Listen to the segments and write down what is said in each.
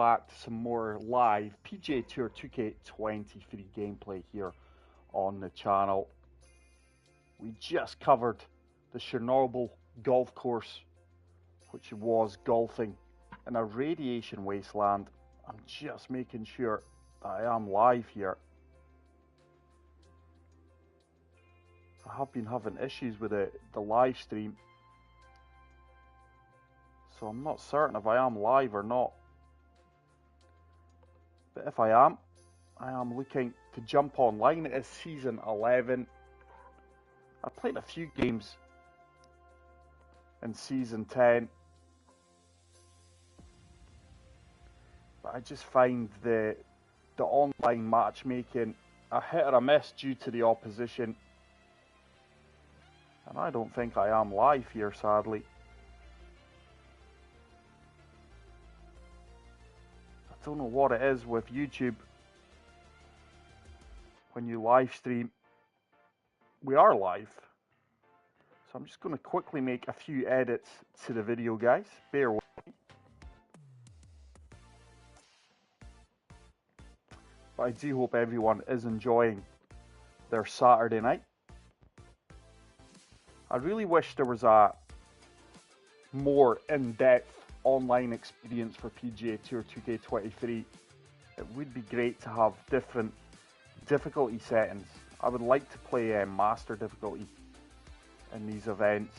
back to some more live PGA Tour 2K23 gameplay here on the channel. We just covered the Chernobyl golf course, which was golfing in a radiation wasteland. I'm just making sure that I am live here. I have been having issues with the live stream, so I'm not certain if I am live or not. But if I am looking to jump online. It is season 11. I played a few games in season 10, but I just find the online matchmaking a hit or a miss due to the opposition. And I don't think I am live here, sadly. I don't know what it is with YouTube. When you live stream, we are live. So I'm just going to quickly make a few edits to the video, guys. Bear with me. But I do hope everyone is enjoying their Saturday night. I really wish there was a more in-depth online experience for PGA Tour 2K23. It would be great to have different difficulty settings. I would like to play master difficulty in these events.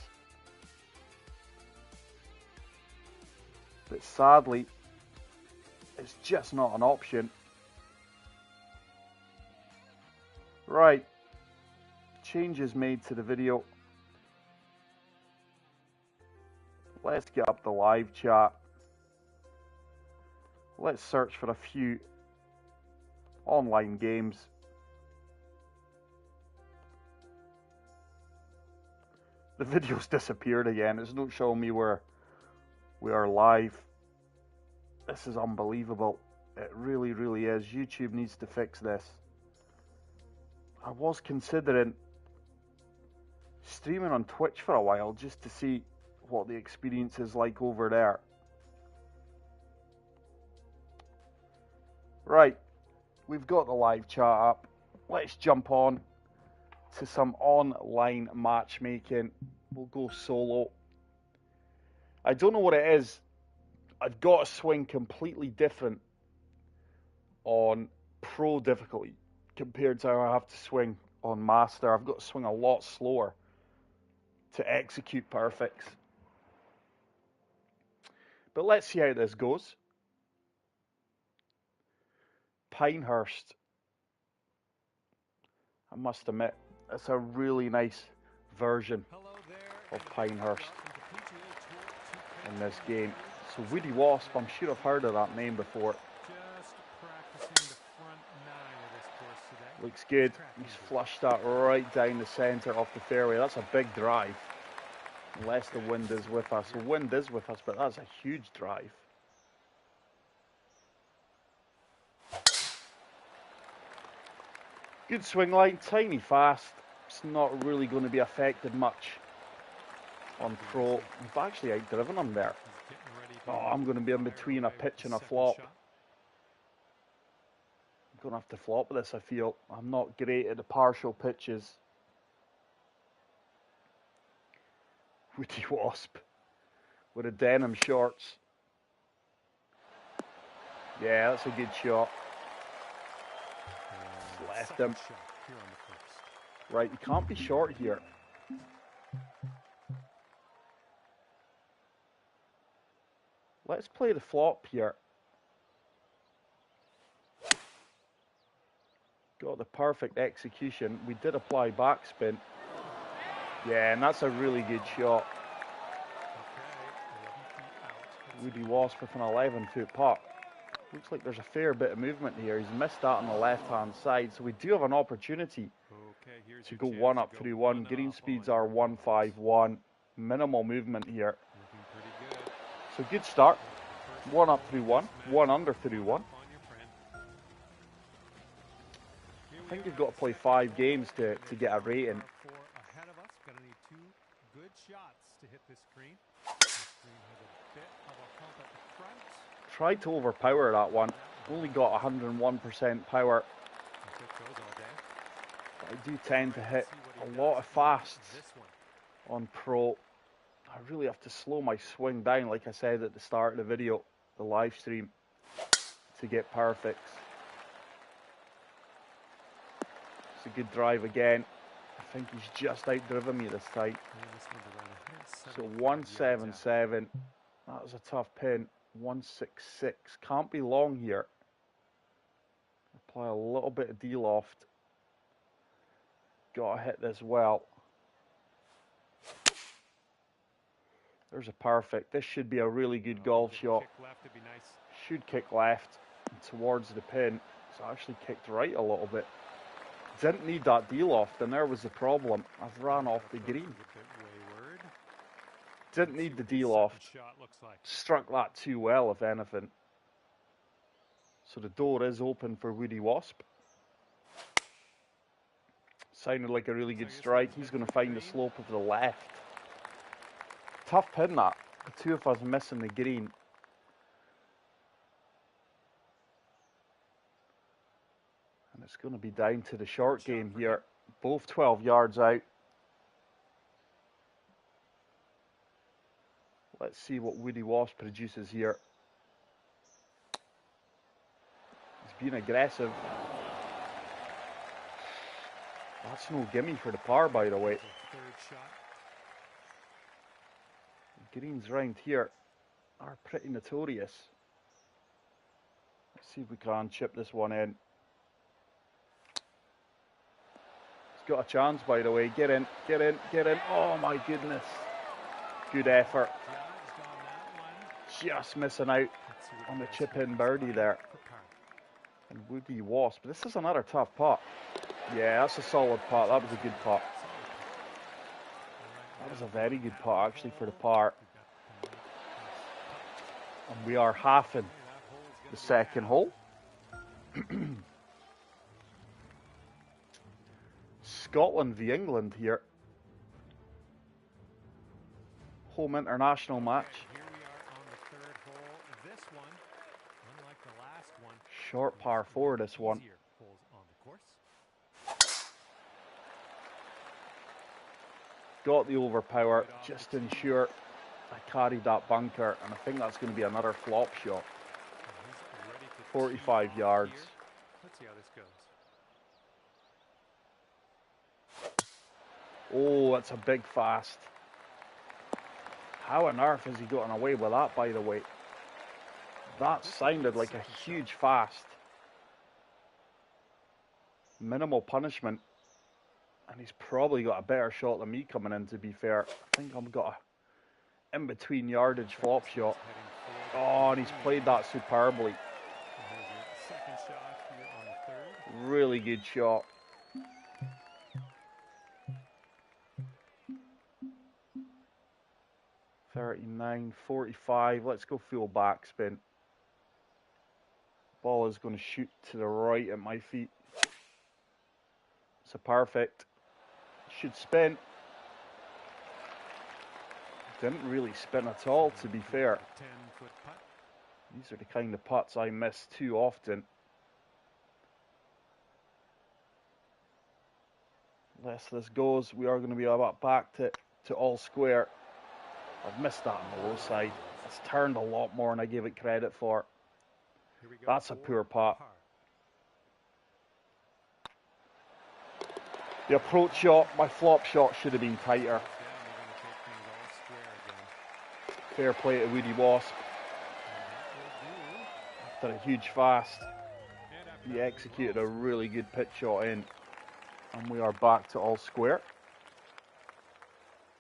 But sadly, it's just not an option. Right, changes made to the video. Let's get up the live chat. Let's search for a few online games. The video's disappeared again. It's not showing me where we are live. This is unbelievable. It really, really is. YouTube needs to fix this. I was considering streaming on Twitch for a while just to see what the experience is like over there. Right, we've got the live chat up. Let's jump on to some online matchmaking. We'll go solo. I don't know what it is. I've got to swing completely different on pro difficulty compared to how I have to swing on master. I've got to swing a lot slower to execute perfects. But let's see how this goes. Pinehurst. I must admit, it's a really nice version of Pinehurst in this game. So Woody Wasp, I'm sure I've heard of that name before. Looks good. He's flushed that right down the centre of the fairway. That's a big drive. Unless the wind is with us. The wind is with us, but that's a huge drive. Good swing line, tiny fast. It's not really going to be affected much on pro. I've actually outdriven him there. Oh, I'm going to be in between a pitch and a flop. I'm going to have to flop this, I feel. I'm not great at the partial pitches. Woody Wasp with the denim shorts. Yeah, that's a good shot. Just left him. Right, you can't be short here. Let's play the flop here. Got the perfect execution. We did apply backspin. Yeah, and that's a really good shot. Woody Wasp with an 11-foot putt. Looks like there's a fair bit of movement here. He's missed that on the left-hand side, so we do have an opportunity to go one up through one. Green speeds are 151. Minimal movement here. So good start. One up through one. One under through one. I think you've got to play 5 games to get a rating. Tried to overpower that one. Only got 101% power. I do tend to hit a lot of fasts on Pro. I really have to slow my swing down, like I said at the start of the video, the live stream, to get perfects. It's a good drive again. I think he's just outdriven me this time. So 177. That was a tough pin. 166. Can't be long here. Apply a little bit of D-loft. Gotta hit this well. There's a perfect. This should be a really good golf shot. Should kick left towards the pin. It's actually kicked right a little bit. Didn't need that D-loft, and there was the problem. I've ran off the green. Didn't need the D-loft. Struck that too well, if anything. So the door is open for Woody Wasp. Sounded like a really good strike. He's going to find the slope of the left. Tough pin, that. The two of us missing the green. And it's going to be down to the short game here. Both 12 yards out. Let's see what Woody Wasp produces here. He's being aggressive. That's no gimme for the par, by the way. The greens round here are pretty notorious. Let's see if we can chip this one in. He's got a chance, by the way. Get in, get in, get in. Oh my goodness. Good effort. Just missing out on the chip in birdie there. And Woody Wasp. This is another tough putt. Yeah, that's a solid putt. That was a good putt. That was a very good putt, actually, for the par. And we are halving the second hole. Scotland v England here. Home international match. Short par 4 this one. Got the overpower just to ensure I carried that bunker, and I think that's going to be another flop shot. 45 yards. Let's see how this goes. Oh, that's a big fast. How on earth has he gotten away with that, by the way? That sounded like a huge fast. Minimal punishment. And he's probably got a better shot than me coming in, to be fair. I think I've got a in-between yardage flop shot. Oh, and he's played that superbly. Really good shot. $39, $45. Let's go full backspin. Ball is going to shoot to the right at my feet. It's a perfect. Should spin. Didn't really spin at all, to be fair. These are the kind of putts I miss too often. Unless this goes, we are going to be about back to all square. I've missed that on the low side. It's turned a lot more than I gave it credit for. That's a poor putt. The approach shot, my flop shot should have been tighter. Fair play to Woody Wasp. After a huge fast, he executed a really good pitch shot in. And we are back to all square.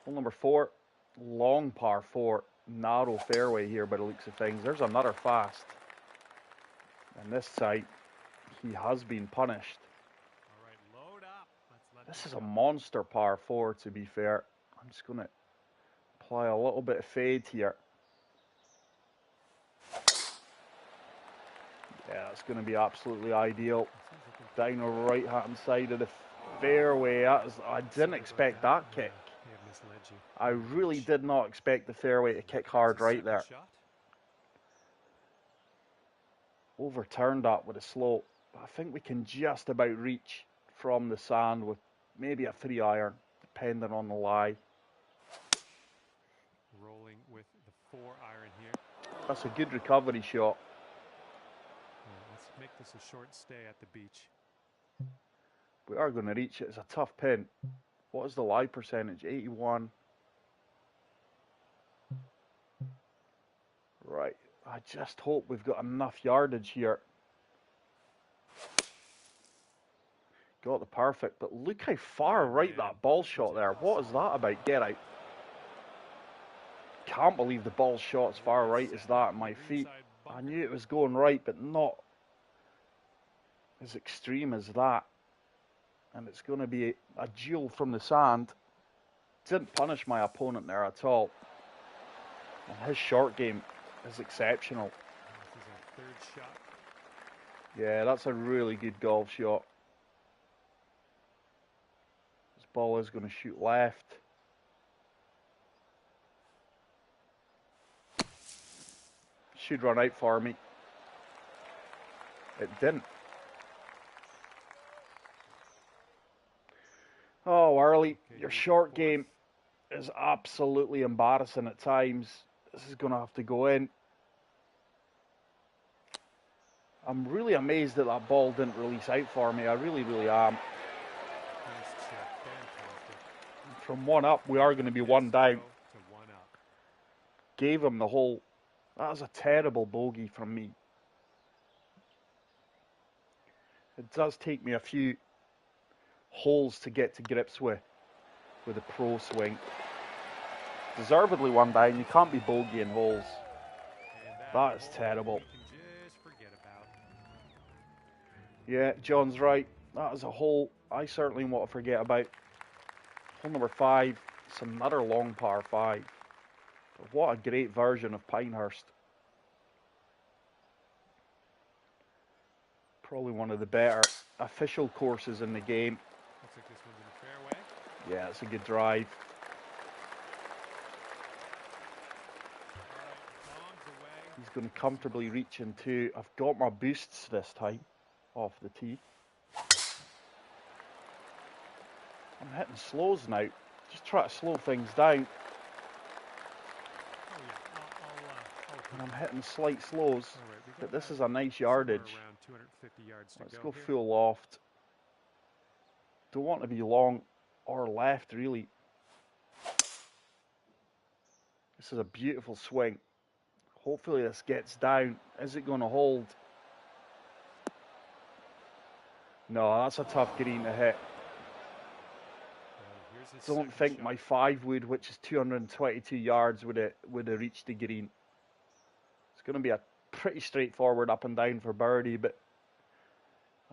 Hole number 4, long par 4, narrow fairway here by the looks of things. There's another fast. And this side, he has been punished. This is a monster par 4, to be fair. I'm just going to apply a little bit of fade here. Yeah, it's going to be absolutely ideal. Down the right-hand side of the fairway. I didn't expect that kick. I really did not expect the fairway to kick hard right there. overturned that with a slope. I think we can just about reach from the sand with maybe a 3-iron, depending on the lie. Rolling with the 4-iron here. That's a good recovery shot. Let's make this a short stay at the beach. We are going to reach it. It's a tough pin. What is the lie percentage? 81. Right. I just hope we've got enough yardage here. Got the perfect, but look how far right that ball shot there. What is that about? Get out. Can't believe the ball shot as far right as that at my feet. I knew it was going right, but not as extreme as that. And it's going to be a duel from the sand. Didn't punish my opponent there at all. And his short game is exceptional. This is a third shot. Yeah, that's a really good golf shot. This ball is going to shoot left. Should run out for me. It didn't. Oh, Arlie, your short game is absolutely embarrassing at times. This is going to have to go in. I'm really amazed that that ball didn't release out for me. I really, really am. Nice check. Fantastic. From one up, we are going to be one down. Gave him the hole. That was a terrible bogey from me. It does take me a few holes to get to grips with a pro swing. Deservedly one down. You can't be bogeying holes. That is terrible. Yeah, John's right. That is a hole I certainly want to forget about. Hole number 5. It's another long par 5. But what a great version of Pinehurst. Probably one of the better official courses in the game. Looks like this one's in the fairway. Yeah, it's a good drive. He's going to comfortably reach into. I've got my boosts this time off the tee. I'm hitting slows now. Just try to slow things down. And I'm hitting slight slows. But this is a nice yardage. Let's go full loft. Don't want to be long or left, really. This is a beautiful swing. Hopefully this gets down. Is it going to hold? No, that's a tough green to hit. Don't think my 5 wood, which is 222 yards, would have reached the green. It's going to be a pretty straightforward up and down for birdie, but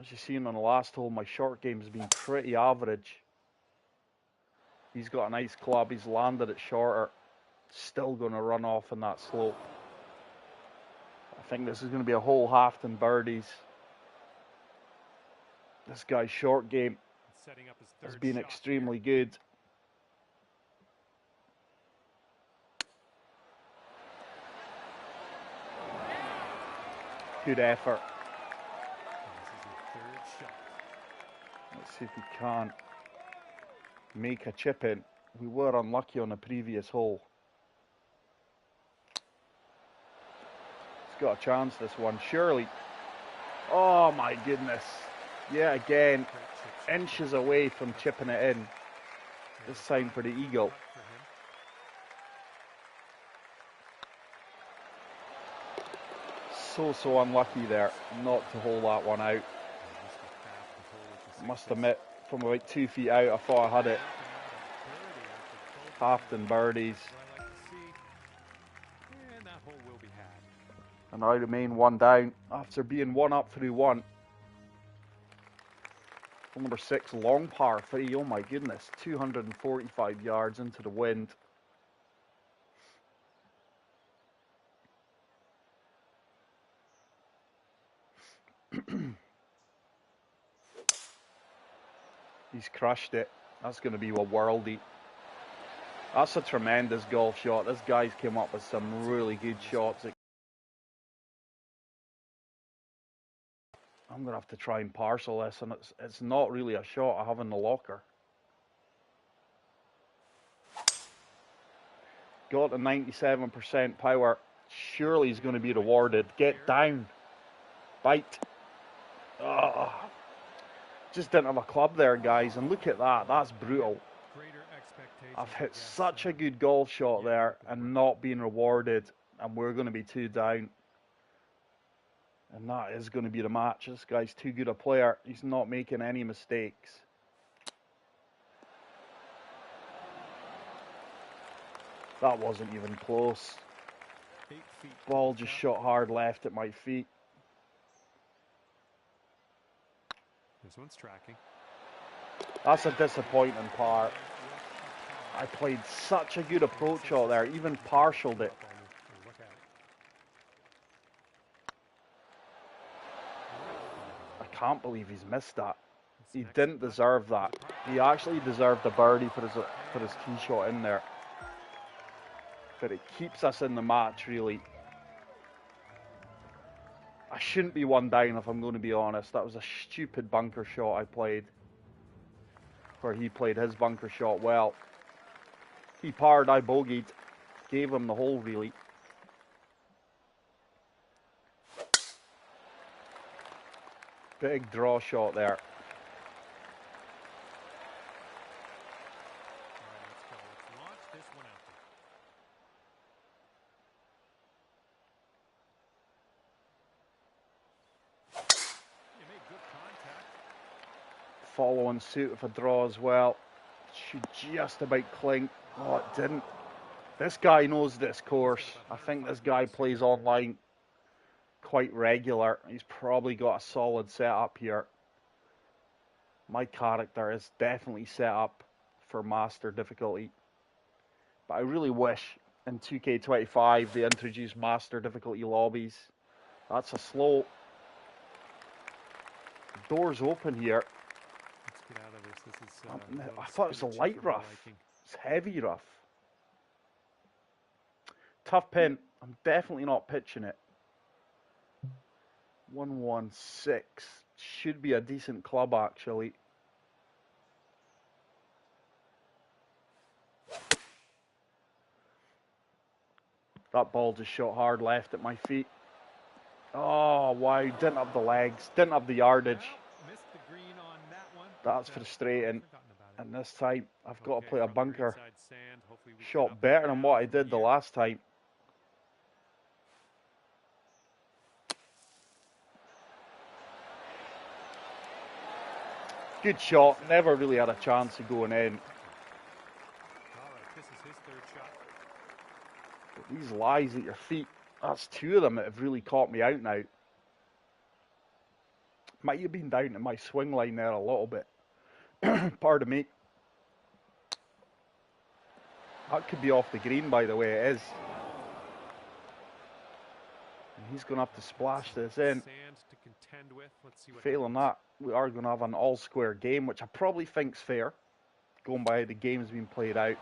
as you've seen on the last hole, my short game has been pretty average. He's got a nice club. He's landed it shorter. Still going to run off in that slope. I think this is going to be a hole halved in birdies. This guy's short game has been extremely good. Good effort. Let's see if we can make a chip in. We were unlucky on the previous hole. It's got a chance, this one, surely. Oh my goodness. Yeah, again, inches away from chipping it in. This time for the eagle. So unlucky there not to hold that one out. Must admit, from about 2 feet out, I thought I had it. Halved in birdies. And I remain one down after being one up through one. Hole number 6, long par 3. Oh my goodness, 245 yards into the wind. He's crushed it. That's going to be a worldie. That's a tremendous golf shot. This guy's came up with some really good shots. I'm going to have to try and parcel this, and it's not really a shot I have in the locker. Got a 97% power. Surely he's going to be rewarded. Get down. Bite. Oh. Just didn't have a club there, guys, and look at that. That's brutal. I've hit such a good golf shot there and not been rewarded, and we're going to be 2 down. And that is going to be the match. This guy's too good a player. He's not making any mistakes. That wasn't even close. Ball just shot hard left at my feet. This one's tracking. That's a disappointing par. I played such a good approach shot there, even partialed it. I can't believe he's missed that. He didn't deserve that. He actually deserved a birdie for his tee shot in there. But it keeps us in the match, really. I shouldn't be 1 down if I'm going to be honest. That was a stupid bunker shot I played. Where he played his bunker shot well. He parred, I bogeyed. Gave him the hole, really. Big draw shot there. Following suit with a draw as well. Should just about cling. Oh, it didn't. This guy knows this course. I think this guy plays online quite regular. He's probably got a solid setup here. My character is definitely set up for master difficulty. But I really wish in 2K25 they introduce master difficulty lobbies. That's a slow. The door's open here. Get out of this. This is, I thought it was a light rough. It's heavy rough. Tough pin. I'm definitely not pitching it. 116. Should be a decent club, actually. That ball just shot hard left at my feet. Oh, wow. Didn't have the legs. Didn't have the yardage. That's frustrating. And this time, I've got to play a bunker shot better than what I did the last time. Good shot. Never really had a chance of going in. But these lies at your feet, that's 2 of them that have really caught me out now. Might have been down to my swing line there a little bit. Pardon me. That could be off the green, by the way, it is. And he's going to have to splash this in. Failing that, we are going to have an all-square game, which I probably think's fair, going by how the game's been played out.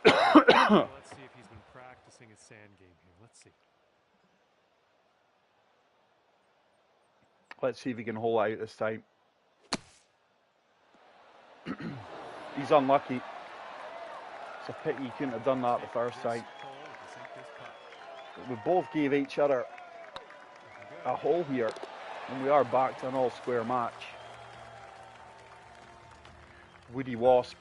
Let's see if he's been practicing his sand game here. Let's see. Let's see if he can hold out this time. He's unlucky. It's a pity he couldn't have done that the first time. But we both gave each other a hole here, and we are back to an all-square match. Woody Wasp.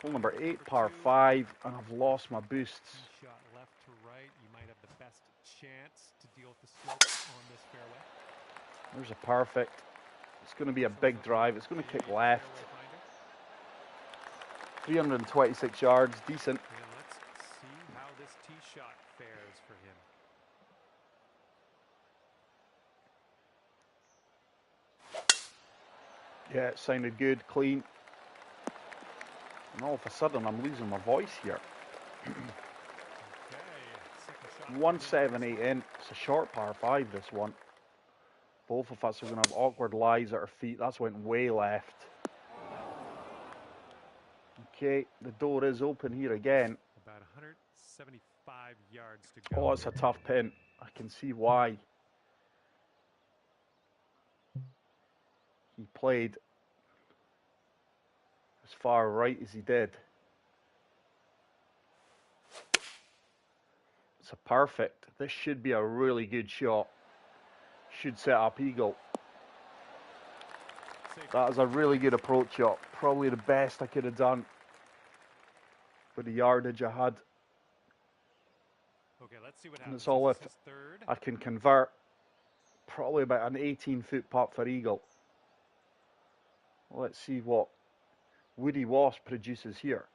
Hole number 8, par 5, and I've lost my boosts. Shot left to right. You might have the best chance to deal with the slope on this fairway. There's a perfect. It's going to be a big drive. It's going to kick left. 326 yards, decent. And let's see how this tee shot fares for him. Yeah, it sounded good, clean. And all of a sudden, I'm losing my voice here. 178 in. It's a short par 5, this one. Both of us are going to have awkward lies at our feet. That's went way left. Okay, the door is open here again. About 175 5 yards to go. Oh, it's a tough pin. I can see why he played as far right as he did. It's a perfect. This should be a really good shot. Should set up eagle. That is a really good approach shot. Probably the best I could have done with the yardage I had. Okay, let's see what And happens. it's all if This is third. I can convert probably about an 18-foot putt for eagle. Let's see what Woody Wasp produces here.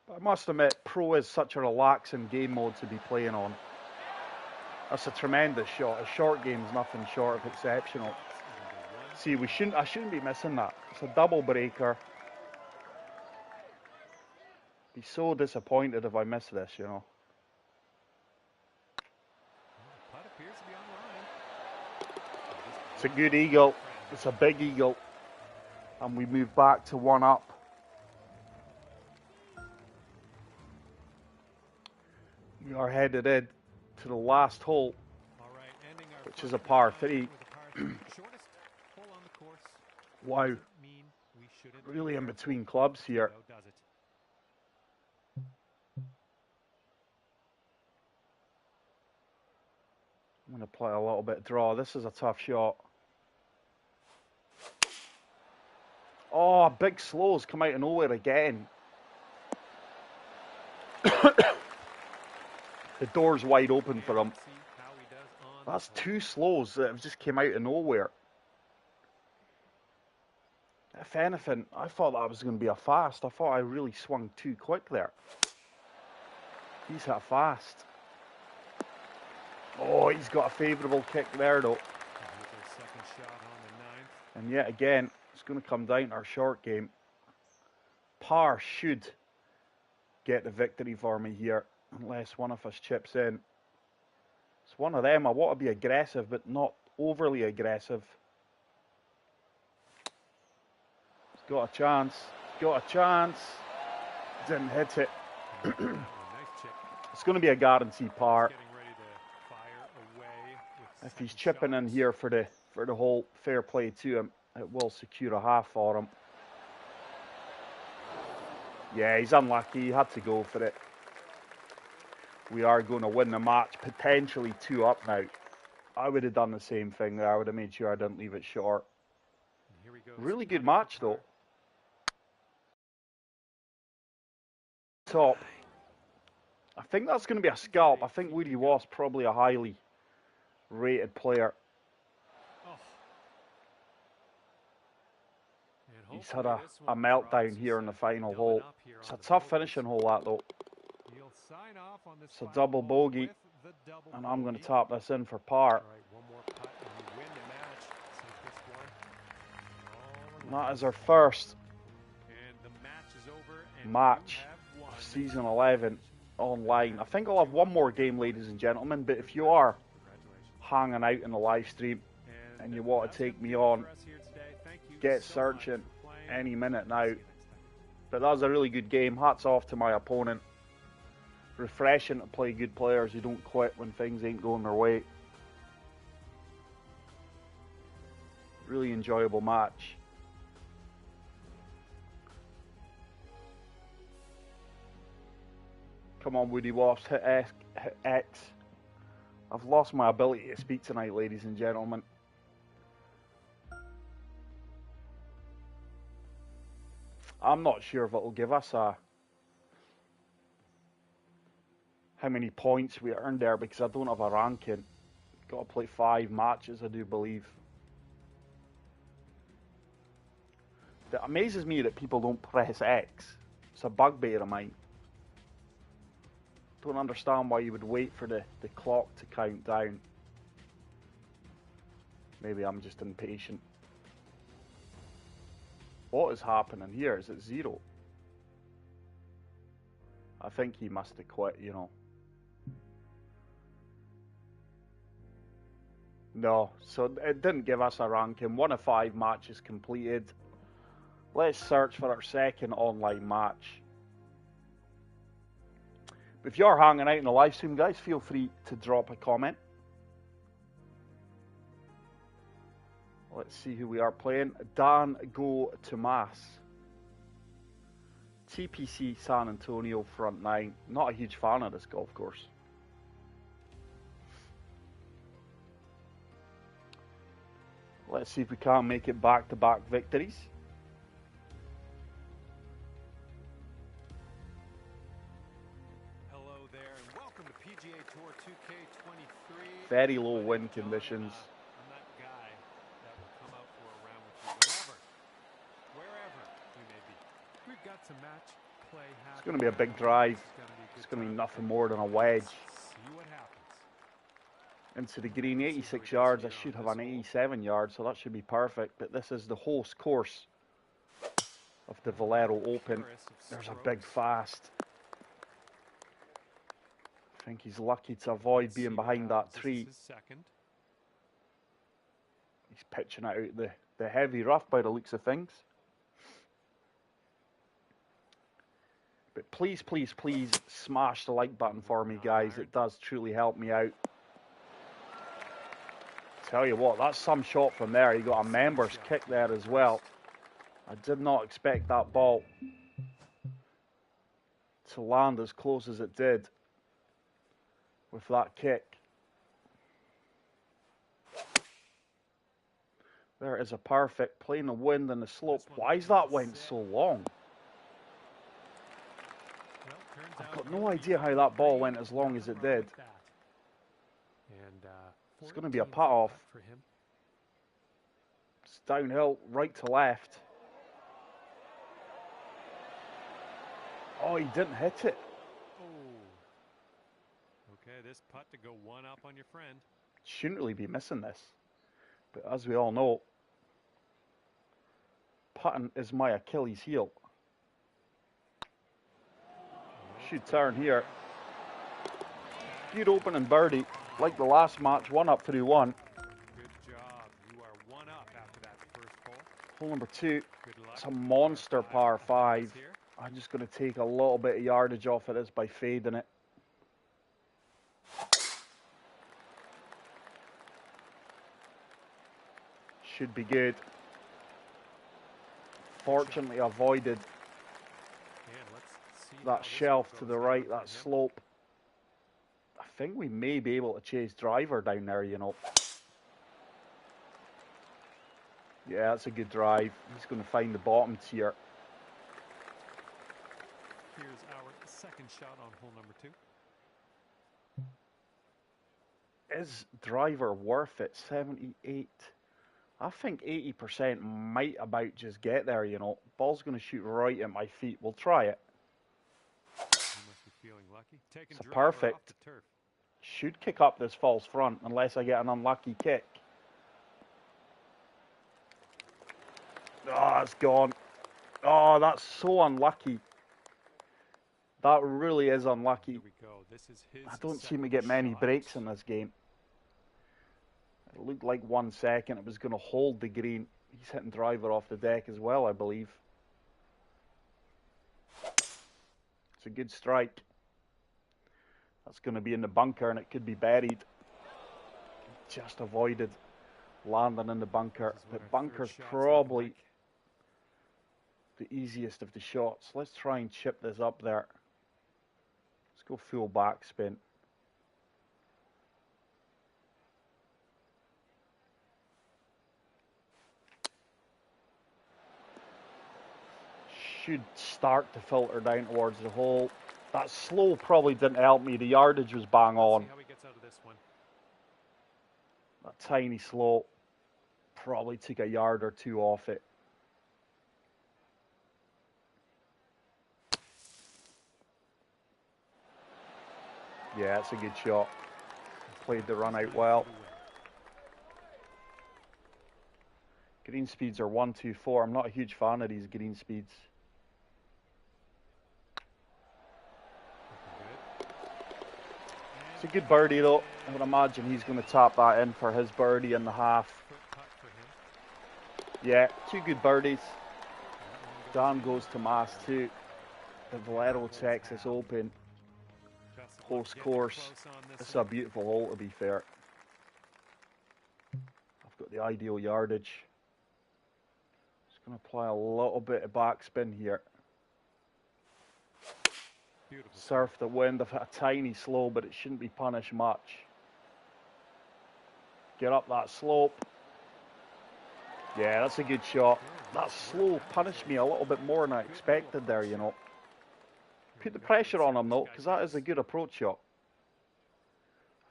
But I must admit, Pro is such a relaxing game mode to be playing on. That's a tremendous shot. A short game is nothing short of exceptional. See, I shouldn't be missing that. It's a double breaker. Be so disappointed if I miss this, you know. Putt appears to be on the line. It's a good eagle. It's a big eagle. And we move back to 1 up. We are headed in to the last hole, which is a par 3. Wow. Really in between clubs here. I'm going to play a little bit draw. This is a tough shot. Oh, big slows come out of nowhere again. The door's wide open for him. That's 2 slows that have just came out of nowhere. If anything, I thought that was going to be a fast. I thought I really swung too quick there. He's hit fast. Oh, he's got a favourable kick there though. And yet again, it's going to come down to our short game. Par should get the victory for me here, unless one of us chips in. It's one of them. I want to be aggressive, but not overly aggressive. He's got a chance. He's got a chance. Didn't hit it. It's going to be a guaranteed par. If he's chipping in here for the whole fair play to him, it will secure a half for him. Yeah, he's unlucky. He had to go for it. We are going to win the match, potentially 2 up now. I would have done the same thing there. I would have made sure I didn't leave it short. Really good match, though. Top. I think that's going to be a scalp. I think Woody was probably a highly rated player. He's had a meltdown here in the final hole. It's a tough finishing hole, that though. It's a double bogey, and I'm going to tap this in for par. And that is our first match of season 11 online. I think I'll have one more game, ladies and gentlemen, but if you are hanging out in the live stream and you want to take me on, get searching any minute now. But that was a really good game. Hats off to my opponent. Refreshing to play good players who don't quit when things ain't going their way. Really enjoyable match. Come on, Woody Wasps, hit X. I've lost my ability to speak tonight, ladies and gentlemen. I'm not sure if it'll give us how many points we earned there, because I don't have a ranking. Got to play 5 matches, I do believe. It amazes me that people don't press X. It's a bugbear of mine. Don't understand why you would wait for the clock to count down. Maybe I'm just impatient. What is happening here? Is it 0? I think he must have quit, you know. No, so it didn't give us a ranking. 1 of 5 matches completed. Let's search for our second online match. But if you're hanging out in the live stream, guys, feel free to drop a comment. Let's see who we are playing. Dan Go Tomas. TPC San Antonio front nine. Not a huge fan of this golf course. Let's see if we can make it back-to-back victories. Hello there, and welcome to PGA Tour 2K23. Very low wind conditions. I'm that guy that will come out for a round with you wherever we may be. We've got some match play happening. It's going to be a big drive. It's going to be nothing more than a wedge. See what happens. Into the green, 86 yards. I should have an 87 yards, so that should be perfect. But this is the host course of the Valero Open. There's a big fast. I think he's lucky to avoid being behind that tree. He's pitching it out the heavy rough by the looks of things. But please, please, please smash the like button for me, guys. It does truly help me out. Tell you what, that's some shot from there. He got a member's kick there as well. I did not expect that ball to land as close as it did with that kick. There is a perfect, playing the wind and the slope. Why is that went so long? I've got no idea how that ball went as long as it did. It's going to be a putt off. It's downhill, right to left. Oh, he didn't hit it. Okay, this putt to go one up on your friend. Shouldn't really be missing this. But as we all know, putting is my Achilles heel. Should turn here. Good opening birdie. Like the last match, 1 up 3-1. Good job. You are 1 up after that first hole. Hole number 2. It's a monster par 5. I'm just going to take a little bit of yardage off of this by fading it. Should be good. Fortunately avoided that shelf to the right, that slope. I think we may be able to chase driver down there, you know. Yeah, that's a good drive. He's going to find the bottom tier. Here's our second shot on hole number 2. Is driver worth it? 78. I think 80% might about just get there, you know. Ball's going to shoot right at my feet. We'll try it. You must be feeling lucky. It's a perfect. Should kick up this false front unless I get an unlucky kick. Oh, it's gone. Oh, that's so unlucky. That really is unlucky. Here we go. This is his I don't seem to get many breaks in this game. It looked like 1 second it was going to hold the green. He's hitting driver off the deck as well, I believe. It's a good strike. That's going to be in the bunker and it could be buried. Just avoided landing in the bunker. But bunker's probably the easiest of the shots. Let's try and chip this up there. Let's go full backspin. Should start to filter down towards the hole. That slow probably didn't help me. The yardage was bang on. See how he gets out of this one. That tiny slow probably took a yard or 2 off it. Yeah, it's a good shot. Played the run out well. Green speeds are 124. I'm not a huge fan of these green speeds. It's a good birdie though. I would imagine he's going to tap that in for his birdie in the half. Yeah, 2 good birdies. Dan goes to Mass 2. The Valero Texas Open. Close course. This is a beautiful hole, to be fair. I've got the ideal yardage. Just going to apply a little bit of backspin here. Surf the wind. I've had a tiny slow, but it shouldn't be punished much. Get up that slope. Yeah, that's a good shot. That slow punished me a little bit more than I expected there, you know. Put the pressure on him, though, because that is a good approach shot.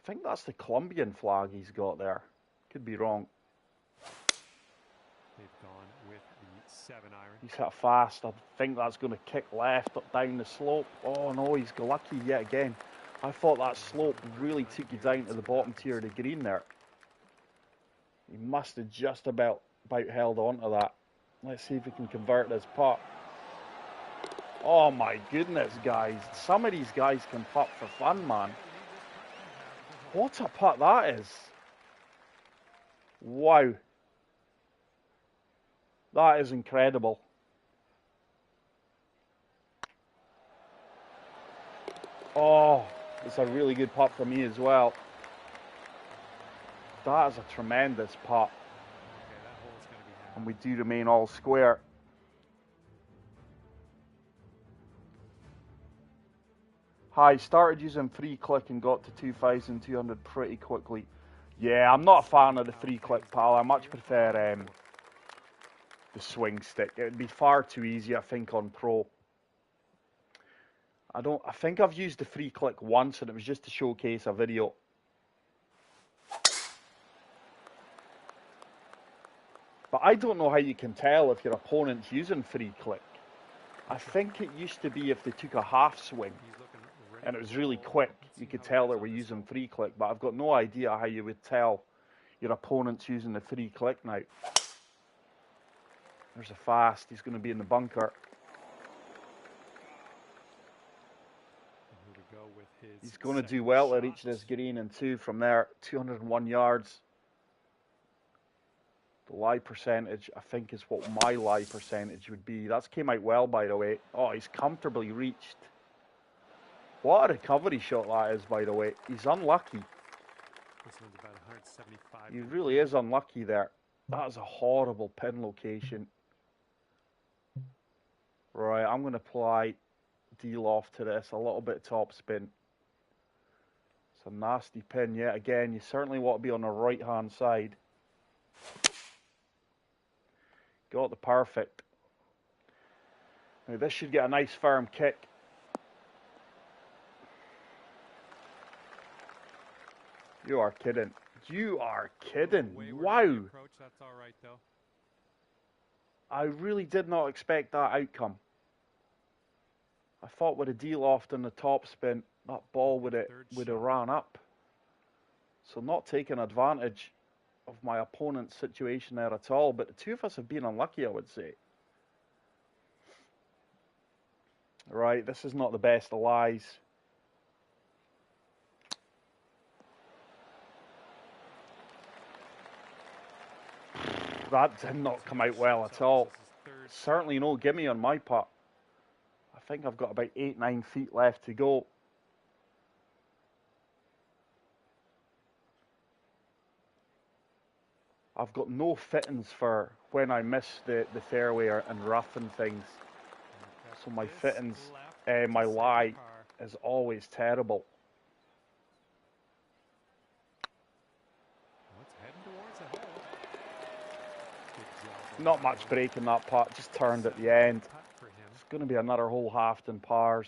I think that's the Colombian flag he's got there. Could be wrong. They've gone with the 7-iron. He's hit fast. I think that's going to kick left up down the slope. Oh, no, he's lucky yet again. I thought that slope really took you down to the bottom tier of the green there. He must have just about held on to that. Let's see if he can convert this putt. Oh my goodness, guys. Some of these guys can putt for fun, man. What a putt that is. Wow. That is incredible. Oh, it's a really good putt for me as well. That is a tremendous putt. And we do remain all square. Hi, started using free click and got to 2,200 pretty quickly. Yeah, I'm not a fan of the free click, pal. I much prefer the swing stick. It would be far too easy, I think, on pro. I think I've used the free click once, and it was just to showcase a video. But I don't know how you can tell if your opponent's using free click. I think it used to be if they took a half swing and it was really quick, you could tell they were using free click. But I've got no idea how you would tell your opponent's using the free click now. There's a fast. He's going to be in the bunker. He's going to do well to reach this green and 2 from there. 201 yards. The lie percentage, I think, is what my lie percentage would be. That's came out well, by the way. Oh, he's comfortably reached. What a recovery shot that is, by the way. He's unlucky. This one's about 175. He really is unlucky there. That is a horrible pin location. Right, I'm going to apply D-loft to this. A little bit top spin. It's a nasty pin yet again. You certainly want to be on the right-hand side. Got the perfect. Now this should get a nice firm kick. You are kidding. You are kidding. Wow. That's all right, though. I really did not expect that outcome. I thought with a D-loft and the top spin, that ball would have ran up. So not taking advantage of my opponent's situation there at all, but the two of us have been unlucky, I would say. Right, this is not the best of lies. That did not come out well at all. Certainly no gimme on my putt. I think I've got about 8-9 feet left to go. I've got no fittings for when I miss the fairway and rough and things. So my fittings, my lie is always terrible. Not much break in that putt, just turned at the end. It's going to be another hole halved in pars.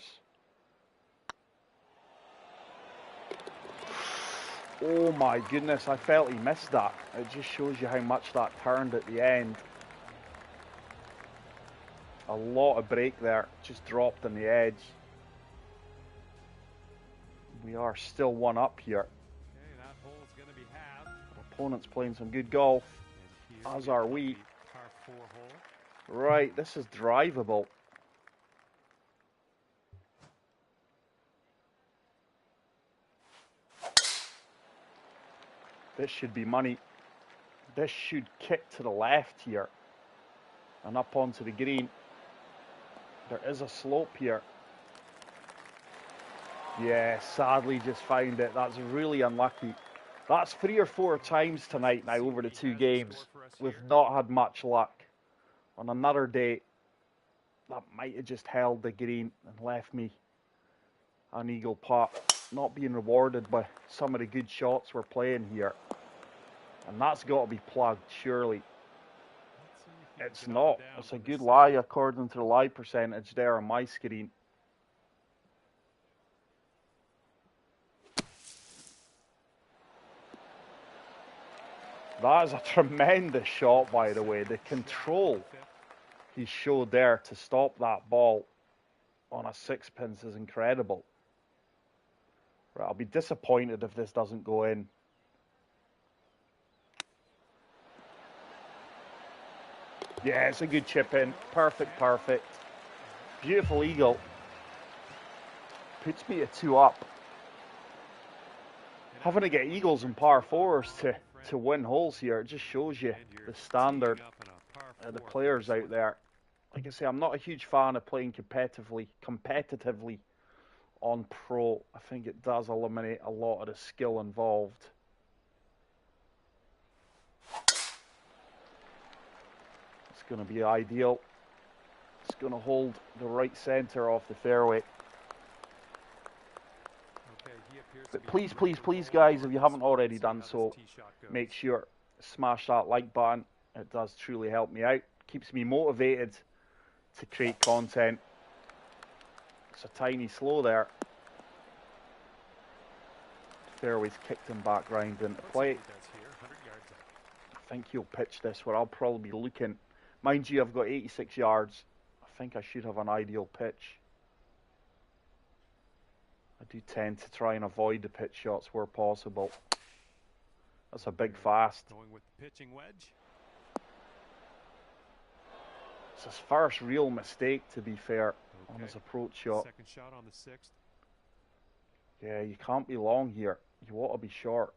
Oh my goodness, I felt he missed that. It just shows you how much that turned at the end. A lot of break there, just dropped on the edge. We are still one up here. Okay, that hole's gonna be halved. Our opponent's playing some good golf, as are we. Par 4 hole. Right, this is drivable. This should be money. This should kick to the left here and up onto the green. There is a slope here. Yeah, sadly just found it. That's really unlucky. That's 3 or 4 times tonight now over the 2 games. We've not had much luck. On another day, that might have just held the green and left me an eagle putt. Not being rewarded by some of the good shots we're playing here. And that's got to be plugged, surely. It's not. It's a good lie according to the lie percentage there on my screen. That is a tremendous shot, by the way. The control he showed there to stop that ball on a sixpence is incredible. Right, I'll be disappointed if this doesn't go in. Yeah, it's a good chip in. Perfect, perfect. Beautiful eagle. Puts me at 2 up. Having to get eagles and par 4s to win holes here, it just shows you the standard of the players out there. Like I say, I'm not a huge fan of playing competitively on pro. I think it does eliminate a lot of the skill involved. It's going to be ideal. It's going to hold the right centre off the fairway. But please, please, please, guys, if you haven't already done so, make sure smash that like button. It does truly help me out. Keeps me motivated to create content. It's a tiny slow there. Fairway's kicked him back round into play. I think he'll pitch this where I'll probably be looking. Mind you, I've got 86 yards. I think I should have an ideal pitch. I do tend to try and avoid the pitch shots where possible. That's a big fast. Going with the pitching wedge. It's his first real mistake, to be fair, on his approach shot. Second shot on the 6th. Yeah, you can't be long here. You want to be short.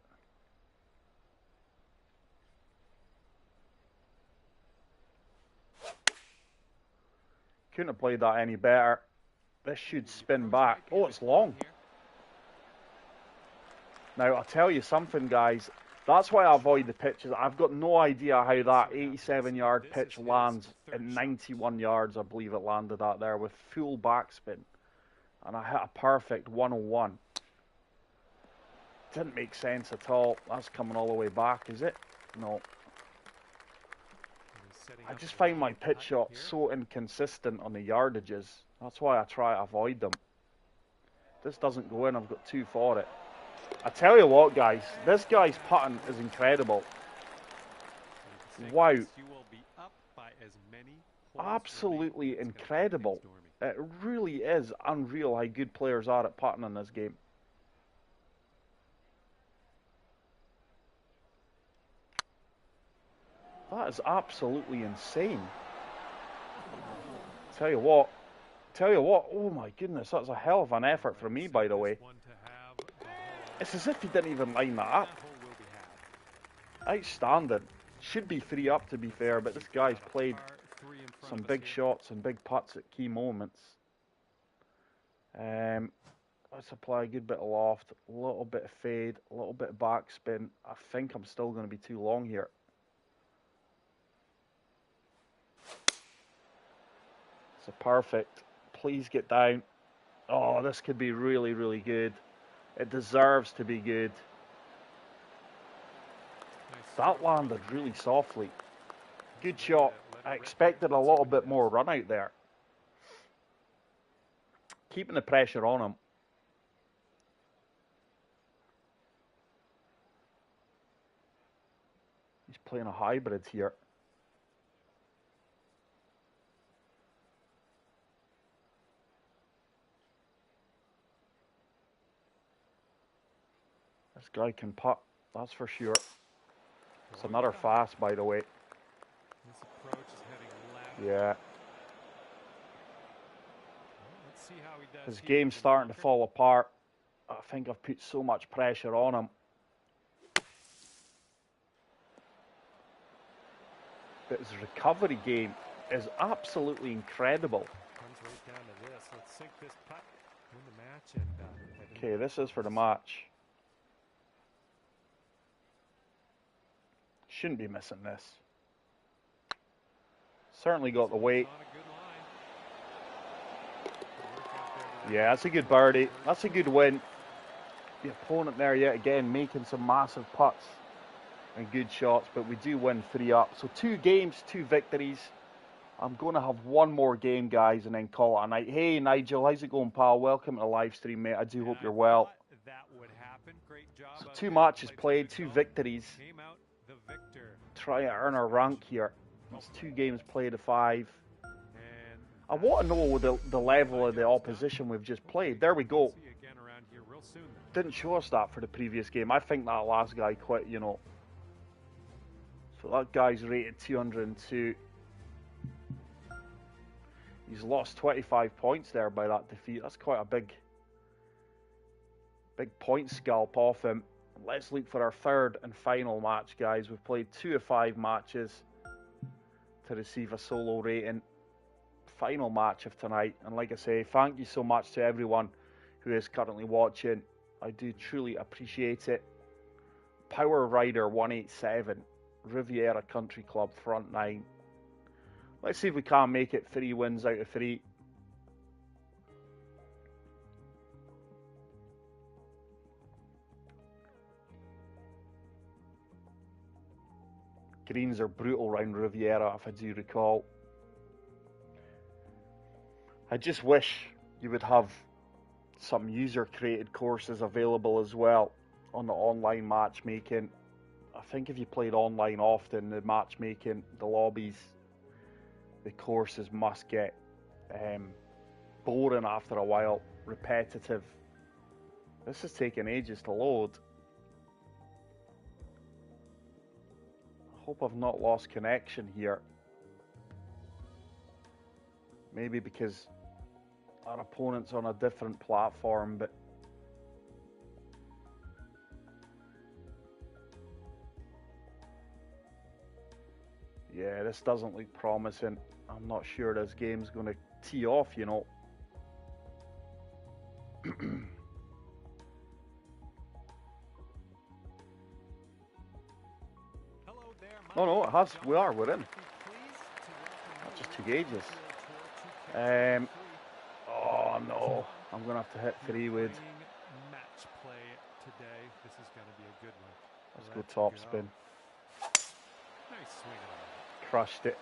Couldn't have played that any better. This should spin back. Oh, it's long. Now, I'll tell you something, guys. That's why I avoid the pitches. I've got no idea how that 87-yard pitch lands at 91 yards, I believe it landed at there, with full backspin. And I hit a perfect 101. Didn't make sense at all. That's coming all the way back, is it? No. I just find my pitch shot so inconsistent on the yardages. That's why I try to avoid them. If this doesn't go in, I've got 2 for it. I tell you what, guys, this guy's putting is incredible. Wow. Absolutely incredible. It really is unreal how good players are at putting in this game. That is absolutely insane. Tell you what, oh my goodness, that's a hell of an effort from me, by the way. It's as if he didn't even line that up. Outstanding. Should be 3 up, to be fair, but this guy's played some big shots and big putts at key moments. Let's apply a good bit of loft, a little bit of fade, a little bit of backspin. I think I'm still going to be too long here. So perfect. Please get down. Oh, this could be really, really good. It deserves to be good. That landed really softly. Good shot. I expected a little bit more run out there. Keeping the pressure on him. He's playing a hybrid here. This guy can putt, that's for sure. It's another fast, by the way. This approach is heading left. Yeah. Let's see how he does. His game's starting to fall apart. I think I've put so much pressure on him. But his recovery game is absolutely incredible. sink this putt, win the match, and head into Okay, this is for the match. Shouldn't be missing this. Certainly got the weight. On a good line. Good work out there. Yeah, that's a good birdie. That's a good win. The opponent there yet again making some massive putts and good shots, but we do win 3 up. So 2 games, 2 victories. I'm going to have one more game, guys, and then call it a night. Hey, Nigel, how's it going, pal? Welcome to the live stream, mate. I do hope you're well. That would happen. Great job. So 2 matches played, 2 victories. Came out the victor. Try to earn our rank here. It's 2 games played of 5. And I want to know the level of the opposition we've just played. There we go. see you again around here real soon. Didn't show us that for the previous game. I think that last guy quit, you know. So that guy's rated 202. He's lost 25 points there by that defeat. That's quite a big point scalp off him. Let's look for our 3rd and final match, guys. We've played 2 of 5 matches to receive a solo rating. Final match of tonight. And like I say, thank you so much to everyone who is currently watching. I do truly appreciate it. Power Rider 187, Riviera Country Club, front 9. Let's see if we can make it 3 wins out of 3. Greens are brutal round Riviera, if I do recall. I just wish you would have some user-created courses available as well on the online matchmaking. I think if you played online often, the matchmaking, the lobbies, the courses must get boring after a while, repetitive. This is taking ages to load. I hope I've not lost connection here. Maybe because our opponent's on a different platform, but yeah, this doesn't look promising. I'm not sure this game's going to tee off, you know. Hello there, Oh no, it has. We're in. That just took ages. Oh no, I'm going to have to hit 3 wood. Match play today. This is going to be a good one. Let's go top spin. Nice swing on it. Crushed it.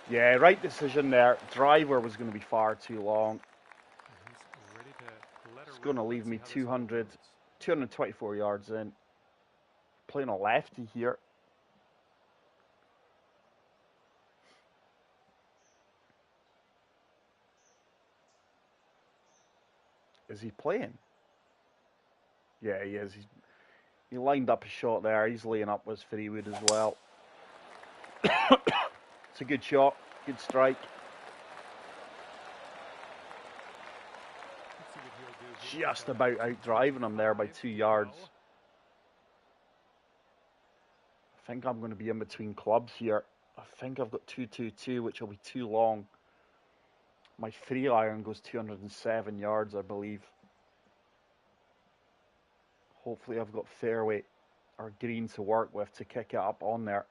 Yeah, right decision there. Driver was going to be far too long. He's ready to let her It's going to rip. leave me Let's see how this 200, goes. 224 yards in. Playing a lefty here. Is he playing? Yeah, he is. He lined up a shot there. He's laying up with 3 wood as well. It's a good shot. Good strike. Let's see what he'll do here. Just about out driving him there by 2 yards. I think I'm going to be in between clubs here. I think I've got 222, which will be too long. My 3 iron goes 207 yards, I believe. Hopefully I've got fairway or green to work with to kick it up on there.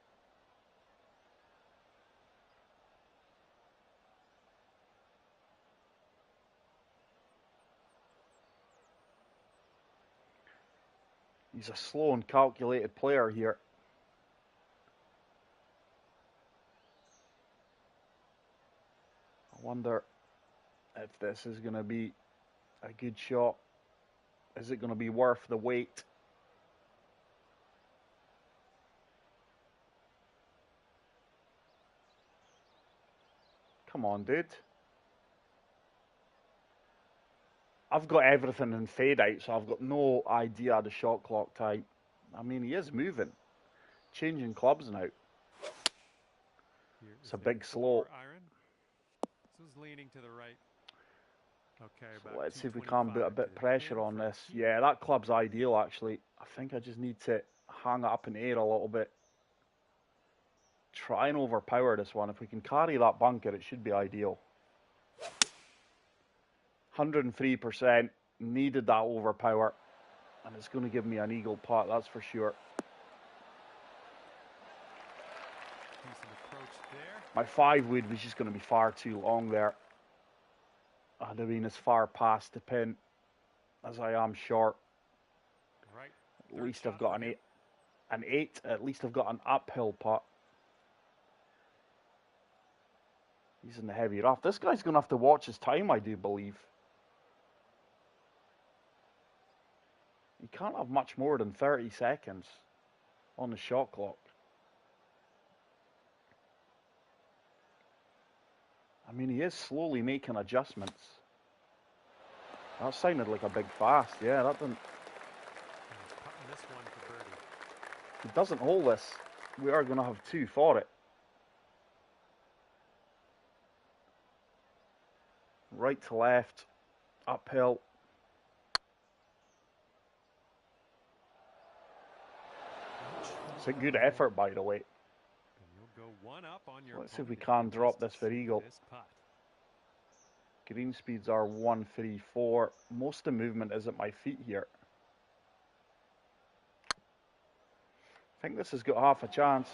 He's a slow and calculated player here. I wonder if this is going to be a good shot. Is it going to be worth the wait? Come on, dude. I've got everything in fade out, so I've got no idea of the shot clock type. I mean, he is moving. Changing clubs now. It's a big slope. Iron. This is leaning to the right. Okay, So about let's see if we can put a 225 bit of to pressure aim on for this. a Yeah, that club's ideal, actually. I think I just need to hang it up in the air a little bit. try and overpower this one. If we can carry that bunker, it should be ideal. 103%. Needed that overpower. And it's going to give me an eagle putt, that's for sure. My 5-wood was just going to be far too long there. I'd have been as far past the pin as I am short. At least I've got an 8. At least I've got an uphill putt. He's in the heavy rough. This guy's going to have to watch his time, I do believe. You can't have much more than 30 seconds on the shot clock. I mean, he is slowly making adjustments. That sounded like a big fast. Yeah, that didn't. If he doesn't hold this, we are going to have 2 for it. Right to left, uphill. It's a good effort, by the way. Let's see if we can drop this for eagle. Green speeds are 134. Most of the movement is at my feet here. I think this has got half a chance.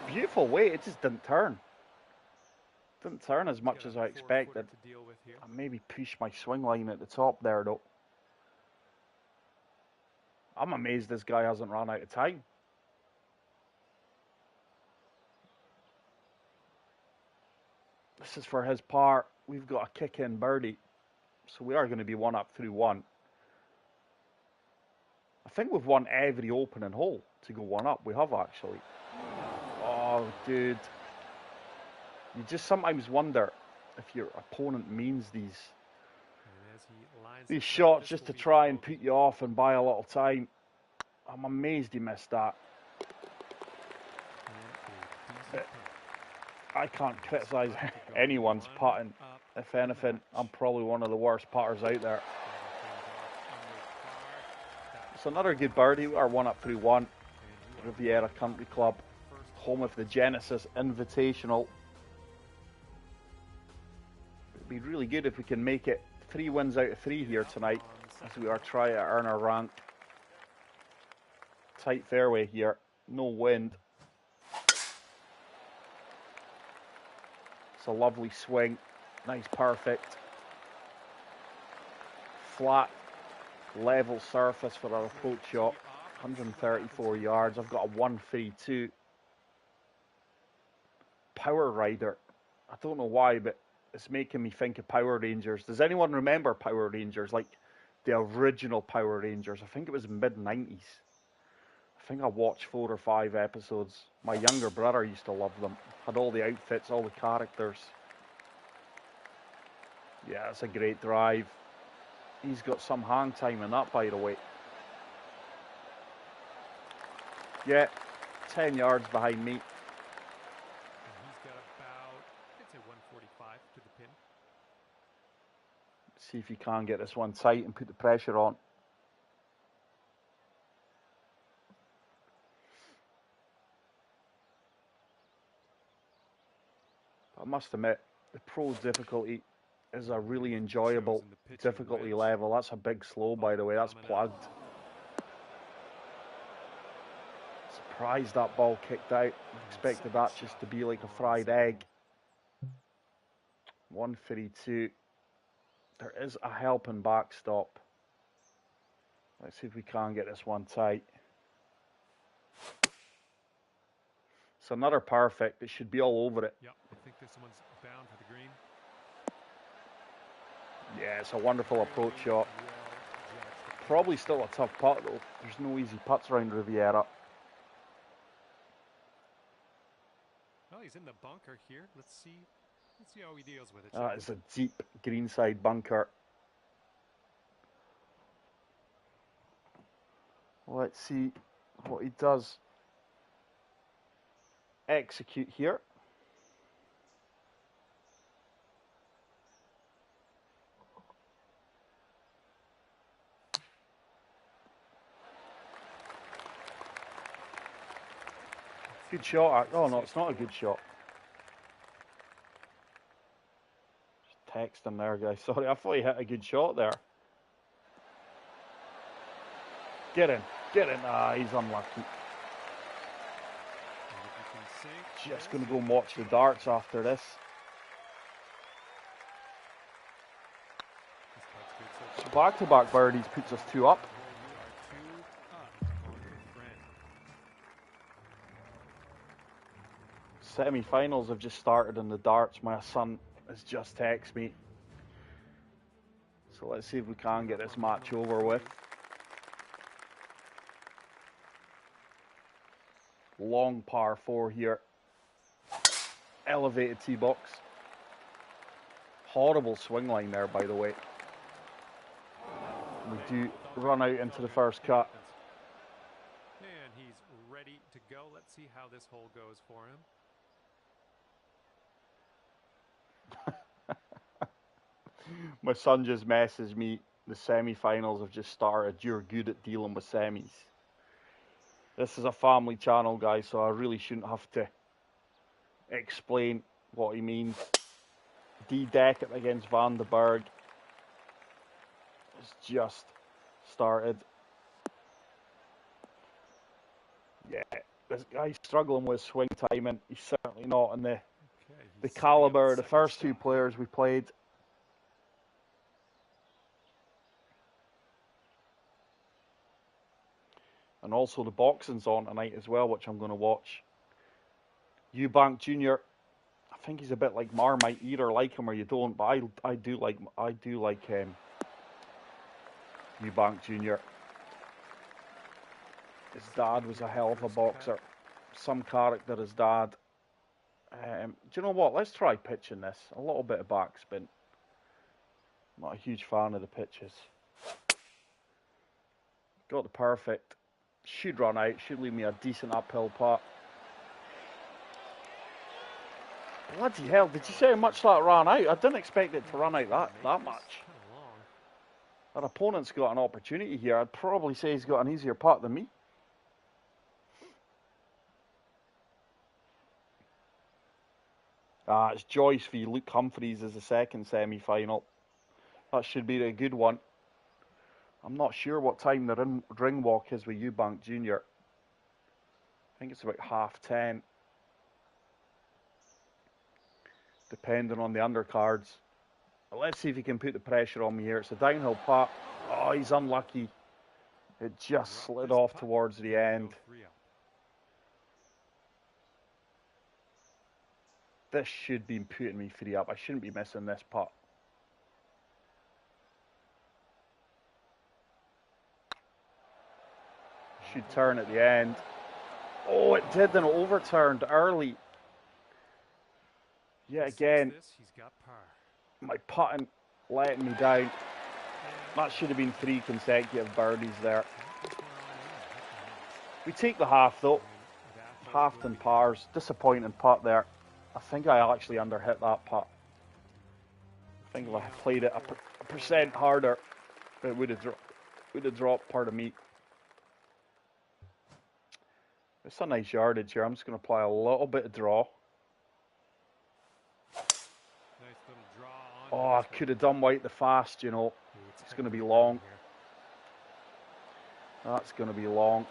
Beautiful weight, it just didn't turn. Didn't turn as much as I expected. I maybe pushed my swing line at the top there though. I'm amazed this guy hasn't run out of time. This is for his par. We've got a kick-in birdie. So we are going to be 1 up through 1. I think we've won every opening hole to go 1 up. We have actually. Oh, dude. You just sometimes wonder if your opponent means these shots just to try and put you off and buy a little time. I'm amazed he missed that. But I can't criticise anyone's putting. If anything, I'm probably one of the worst putters out there. It's another good birdie. We are 1 up through 1. Riviera Country Club, home of the Genesis Invitational. It'd be really good if we can make it 3 wins out of 3 here tonight, as we are trying to earn our rank. Tight fairway here, no wind. It's a lovely swing, nice perfect. Flat, level surface for our approach shot, 134 yards. I've got a 132. Power Rider, I don't know why, but it's making me think of Power Rangers. Does anyone remember Power Rangers, like the original Power Rangers? I think it was mid-90s. I think I watched 4 or 5 episodes. My younger brother used to love them. Had all the outfits, all the characters. Yeah, it's a great drive. He's got some hang time in that, by the way. Yeah, 10 yards behind me. And he's got about, I'd say 145 to the pin. See if you can get this one tight and put the pressure on. I must admit, the pro difficulty is a really enjoyable difficulty level. That's a big slow, by the way. That's plugged. Surprised that ball kicked out. Expected that just to be like a fried egg. 132. There is a helping backstop. Let's see if we can get this one tight. It's another perfect. It should be all over it. Yep, I think this one's bound for the green. Yeah, it's a wonderful approach shot. Probably still a tough putt though. There's no easy putts around Riviera. Well, he's in the bunker here. Let's see how he deals with it. That is a deep greenside bunker. Let's see what he does execute here. Good shot. Oh, no, it's not a good shot. Just text him there, guys. Sorry, I thought he hit a good shot there. Get in. Get in. Ah, he's unlucky. Just going to go and watch the darts after this. So back-to-back birdies puts us 2 up. Semi-finals have just started in the darts. My son has just texted me. So let's see if we can get this match over with. Long par 4 here. Elevated tee box. Horrible swing line there, by the way. We do run out into the first cut. And he's ready to go. Let's see how this hole goes for him. My son just messaged me. The semi-finals have just started. You're good at dealing with semis. This is a family channel, guys, so I really shouldn't have to explain what he means. D. Deckett against Van den Berg. It's just started. Yeah, this guy's struggling with swing timing. He's certainly not in the caliber of the first 2 players we played. And also the boxing's on tonight as well, which I'm going to watch. Eubank Jr. I think he's a bit like Marmite. You either like him or you don't, but I do like Eubank Jr. His dad was a hell of a boxer. Some character, his dad. Do you know what? Let's try pitching this. A little bit of backspin. Not a huge fan of the pitches. Got the perfect. Should run out. Should leave me a decent uphill putt. Bloody hell, did you see how much that ran out? I didn't expect it to run out that much. Our opponent's got an opportunity here. I'd probably say he's got an easier putt than me. It's Joyce v Luke Humphreys as the second semi-final. That should be a good one. I'm not sure what time the ring walk is with Eubank Jr. I think it's about 10:30. Depending on the undercards. But let's see if he can put the pressure on me here. It's a downhill putt. Oh, he's unlucky. It just slid off towards the end. This should be putting me 3 up. I shouldn't be missing this putt. Should turn at the end. Oh, it did, and it overturned early. Yeah, again, my putting letting me down. That should have been 3 consecutive birdies there. We take the half though. Half and pars. Disappointing putt there. I think I actually underhit that putt. I think if I played it a percent harder, it would have dropped part of me. It's a nice yardage here. I'm just going to apply a little bit of draw. Oh, I could have done white the fast, you know. It's going to be long. That's going to be long.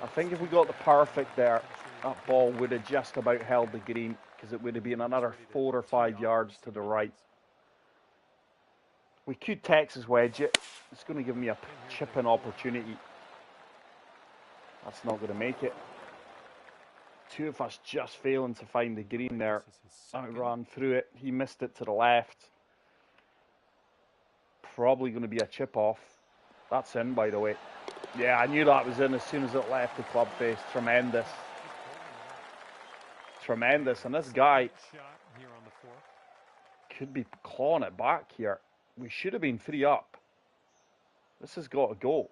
I think if we got the perfect there, that ball would have just about held the green, because it would have been another 4 or 5 yards to the right. We could Texas wedge it. It's going to give me a chip-in opportunity. That's not going to make it. 2 of us just failing to find the green there. I ran through it. He missed it to the left. Probably going to be a chip off. That's in, by the way. Yeah, I knew that was in as soon as it left the club face. Tremendous. Tremendous. And this guy could be clawing it back here. We should have been 3 up. This has got to go.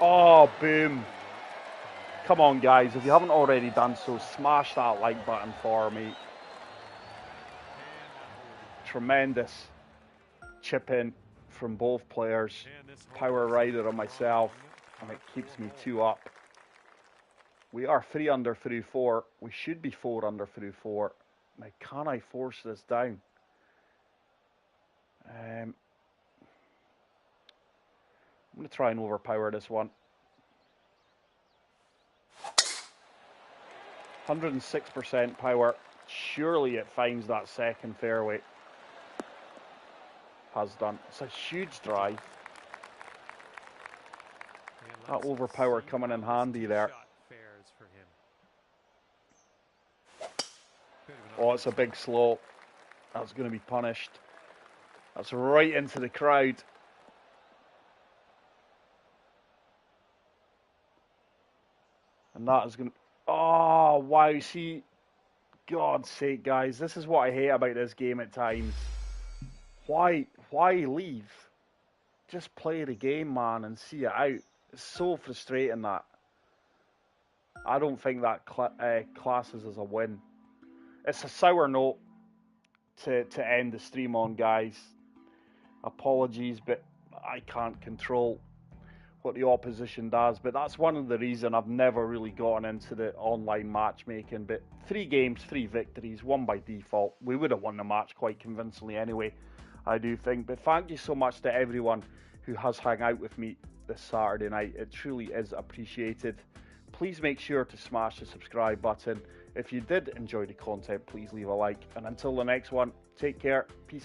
Oh, boom. Come on, guys. If you haven't already done so, smash that like button for me. Tremendous chip in from both players. And this Power hole rider is on myself, and it keeps me 2 up. We are 3 under through 4. We should be 4 under through 4. Now, can I force this down? I'm going to try and overpower this one. 106% power. Surely it finds that second fairway. Has done. It's a huge drive. That overpower coming in handy there. Oh, it's a big slow. That's going to be punished. That's right into the crowd. And that is going to... Oh, wow. See, God's sake, guys. This is what I hate about this game at times. Why leave? Just play the game, man, and see it out. It's so frustrating that. I don't think that classes as a win. It's a sour note to end the stream on, guys. Apologies, but I can't control what the opposition does. But that's one of the reasons I've never really gotten into the online matchmaking. But 3 games, 3 victories, 1 by default. We would have won the match quite convincingly anyway, I do think. But thank you so much to everyone who has hung out with me this Saturday night. It truly is appreciated. Please make sure to smash the subscribe button. If you did enjoy the content, please leave a like. And until the next one, take care. Peace out.